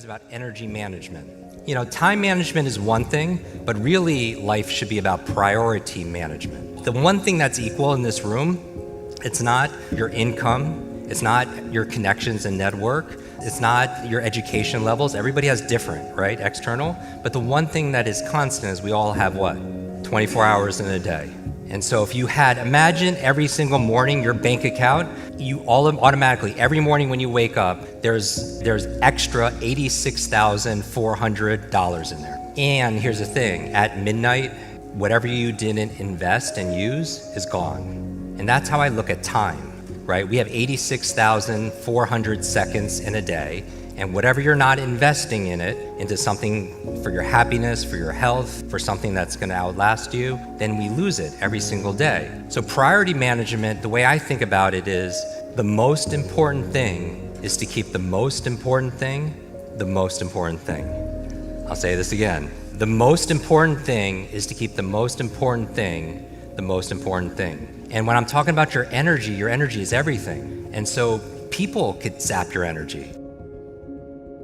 about energy management. You know, time management is one thing, but really life should be about priority management. The one thing that's equal in this room, it's not your income, it's not your connections and network, it's not your education levels. Everybody has different, right, external. But the one thing that is constant is we all have what? 24 hours in a day. And so if you had, imagine every single morning your bank account, you all automatically, every morning when you wake up, there's extra $86,400 in there. And here's the thing, at midnight, whatever you didn't invest and use is gone. And that's how I look at time, right? We have 86,400 seconds in a day. And whatever you're not investing in it, into something for your happiness, for your health, for something that's gonna outlast you, then we lose it every single day. So priority management, the way I think about it is, the most important thing is to keep the most important thing, the most important thing. I'll say this again. The most important thing is to keep the most important thing, the most important thing. And when I'm talking about your energy is everything. And so people could zap your energy.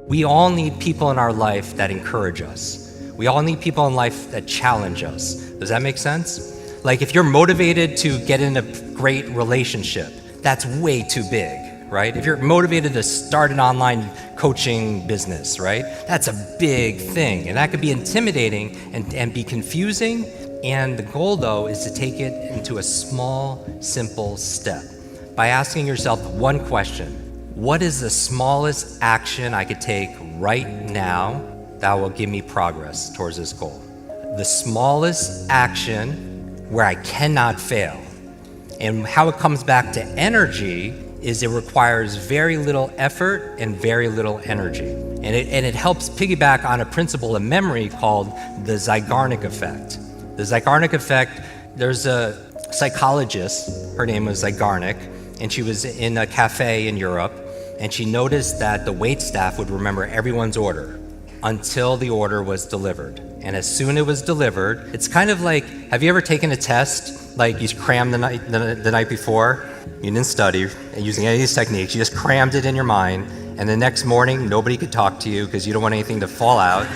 We all need people in our life that encourage us. We all need people in life that challenge us. Does that make sense? Like if you're motivated to get in a great relationship, that's way too big, right? If you're motivated to start an online coaching business, right? That's a big thing. And that could be intimidating and be confusing. And the goal though is to take it into a small, simple step by asking yourself one question. What is the smallest action I could take right now that will give me progress towards this goal? The smallest action where I cannot fail. And how it comes back to energy is it requires very little effort and very little energy. And it helps piggyback on a principle of memory called the Zeigarnik effect. The Zeigarnik effect, there's a psychologist, her name was Zeigarnik, and she was in a cafe in Europe, and she noticed that the waitstaff would remember everyone's order until the order was delivered. And as soon as it was delivered, it's kind of like, have you ever taken a test, like you crammed the night before, you didn't study using any of these techniques, you just crammed it in your mind, and the next morning, nobody could talk to you because you don't want anything to fall out.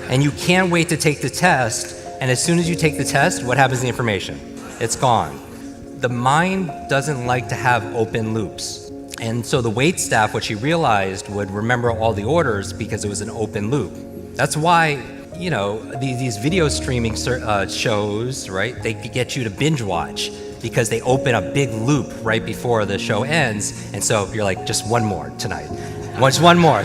And you can't wait to take the test, and as soon as you take the test, what happens to the information? It's gone. The mind doesn't like to have open loops. And so the waitstaff, what she realized, would remember all the orders because it was an open loop. That's why, you know, these video streaming shows, right, they could get you to binge watch because they open a big loop right before the show ends. And so you're like, just one more tonight. Just one more,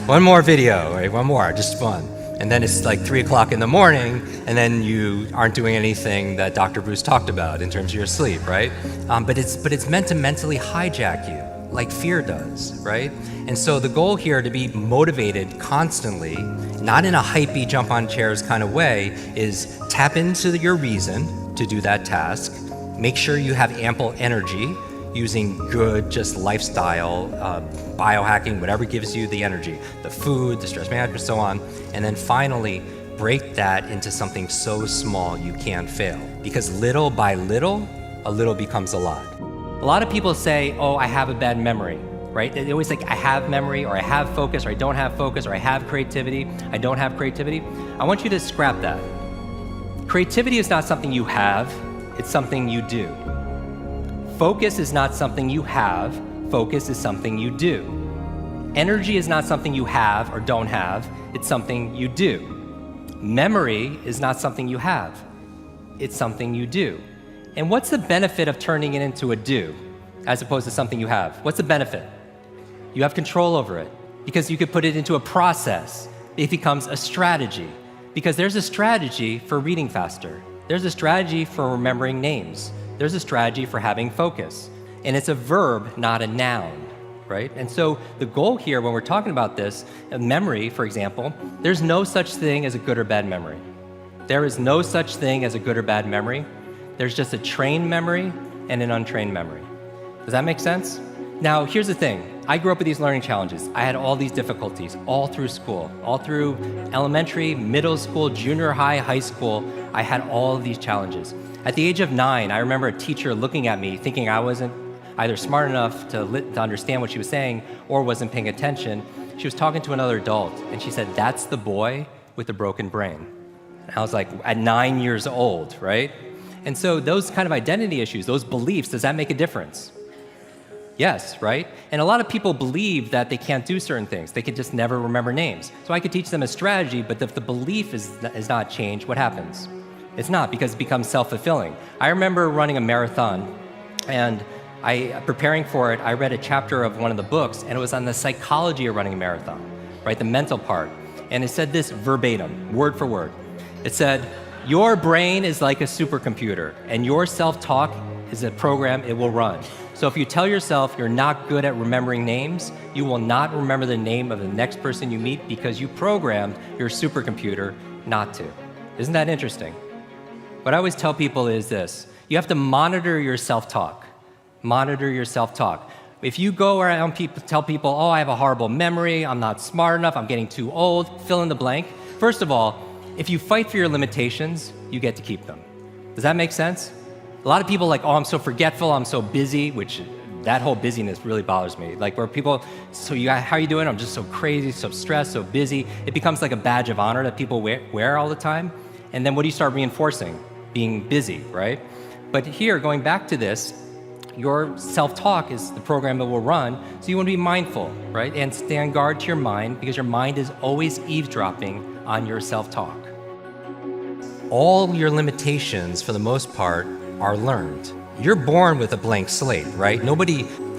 one more video, right? One more, just fun. And then it's like 3 o'clock in the morning, and then you aren't doing anything that Dr. Bruce talked about in terms of your sleep, right? But it's meant to mentally hijack you, like fear does, right? And so the goal here to be motivated constantly, not in a hypey jump on chairs kind of way, is tap into your reason to do that task, make sure you have ample energy, using good, just lifestyle, biohacking, whatever gives you the energy, the food, the stress management, so on. And then finally, break that into something so small you can't fail. Because little by little, a little becomes a lot. A lot of people say, oh, I have a bad memory, right? They always think I have memory, or I have focus, or I don't have focus, or I have creativity, I don't have creativity. I want you to scrap that. Creativity is not something you have, it's something you do. Focus is not something you have, focus is something you do. Energy is not something you have or don't have, it's something you do. Memory is not something you have, it's something you do. And what's the benefit of turning it into a do, as opposed to something you have? What's the benefit? You have control over it, because you could put it into a process. It becomes a strategy, because there's a strategy for reading faster. There's a strategy for remembering names. There's a strategy for having focus. And it's a verb, not a noun, right? And so the goal here when we're talking about this, memory, for example, there's no such thing as a good or bad memory. There is no such thing as a good or bad memory. There's just a trained memory and an untrained memory. Does that make sense? Now, here's the thing. I grew up with these learning challenges. I had all these difficulties all through school, all through elementary, middle school, junior high, high school. I had all of these challenges. At the age of 9, I remember a teacher looking at me thinking I wasn't either smart enough to understand what she was saying or wasn't paying attention. She was talking to another adult, and she said, "That's the boy with the broken brain." And I was like, at 9 years old, right? And so those kind of identity issues, those beliefs, does that make a difference? Yes, right? And a lot of people believe that they can't do certain things. They could just never remember names. So I could teach them a strategy, but if the belief is not changed, what happens? It's not, because it becomes self-fulfilling. I remember running a marathon, and preparing for it, I read a chapter of one of the books, and it was on the psychology of running a marathon, right? The mental part. And it said this verbatim, word for word. It said, your brain is like a supercomputer, and your self-talk is a program it will run. So if you tell yourself you're not good at remembering names, you will not remember the name of the next person you meet because you programmed your supercomputer not to. Isn't that interesting? What I always tell people is this: you have to monitor your self-talk. Monitor your self-talk. If you go around tell people, oh, I have a horrible memory, I'm not smart enough, I'm getting too old, fill in the blank. First of all, if you fight for your limitations, you get to keep them. Does that make sense? A lot of people are like, oh, I'm so forgetful, I'm so busy, which that whole busyness really bothers me. Like where people, how are you doing? I'm just so crazy, so stressed, so busy. It becomes like a badge of honor that people wear all the time. And then what do you start reinforcing? Being busy, right? But here, going back to this, your self-talk is the program that will run, so you want to be mindful, right? And stand guard to your mind, because your mind is always eavesdropping on your self-talk. All your limitations, for the most part, are learned. You're born with a blank slate, right?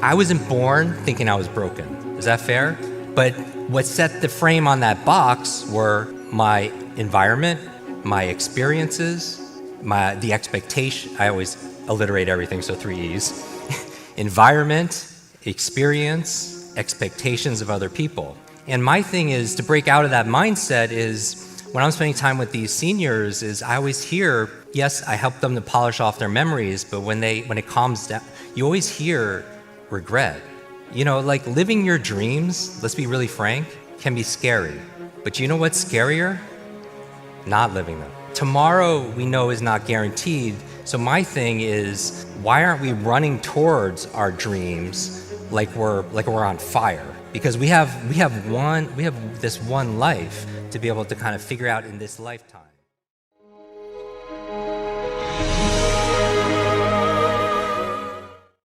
I wasn't born thinking I was broken. Is that fair? But what set the frame on that box were my environment, my experiences, the expectation. I always alliterate everything, so 3 E's. Environment, experience, expectations of other people. And my thing is to break out of that mindset is, when I'm spending time with these seniors, is I always hear, yes, I help them to polish off their memories, but when it calms down, you always hear regret. You know, like living your dreams, let's be really frank, can be scary. But you know what's scarier? Not living them. Tomorrow we know is not guaranteed. So my thing is, why aren't we running towards our dreams like we're on fire? Because we have this one life to be able to kind of figure out in this lifetime.